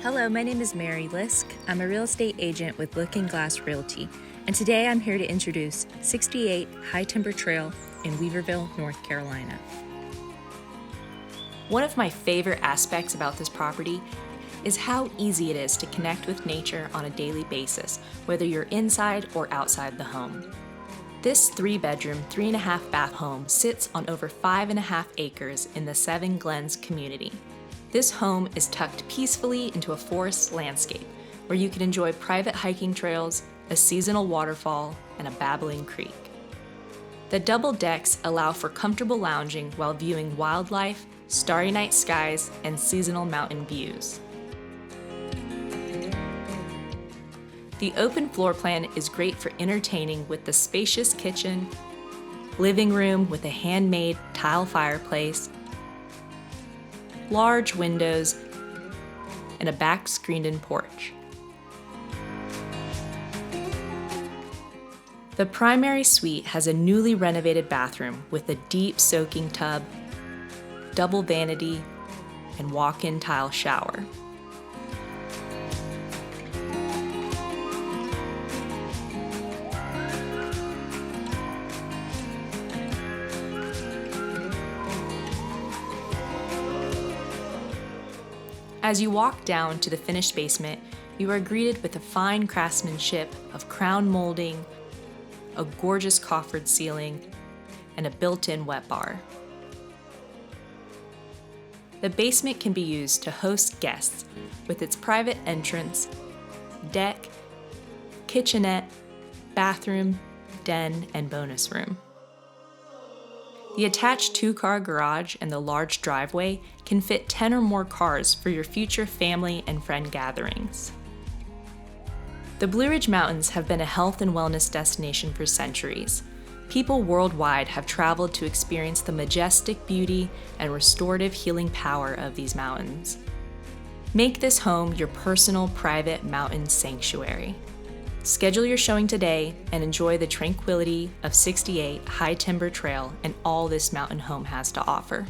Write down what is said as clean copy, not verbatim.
Hello, my name is Mary Lisk. I'm a real estate agent with Looking Glass Realty, and today I'm here to introduce 68 High Timber Trail in Weaverville, North Carolina. One of my favorite aspects about this property is how easy it is to connect with nature on a daily basis, whether you're inside or outside the home. This 3-bedroom, 3.5-bath home sits on over 5.5 acres in the Seven Glens community. This home is tucked peacefully into a forest landscape where you can enjoy private hiking trails, a seasonal waterfall, and a babbling creek. The double decks allow for comfortable lounging while viewing wildlife, starry night skies, and seasonal mountain views. The open floor plan is great for entertaining with the spacious kitchen, living room with a handmade tile fireplace, large windows, and a back screened-in porch. The primary suite has a newly renovated bathroom with a deep soaking tub, double vanity, and walk-in tile shower. As you walk down to the finished basement, you are greeted with a fine craftsmanship of crown molding, a gorgeous coffered ceiling, and a built-in wet bar. The basement can be used to host guests with its private entrance, deck, kitchenette, bathroom, den, and bonus room. The attached 2-car garage and the large driveway can fit 10 or more cars for your future family and friend gatherings. The Blue Ridge Mountains have been a health and wellness destination for centuries. People worldwide have traveled to experience the majestic beauty and restorative healing power of these mountains. Make this home your personal, private mountain sanctuary. Schedule your showing today and enjoy the tranquility of 68 High Timber Trail and all this mountain home has to offer.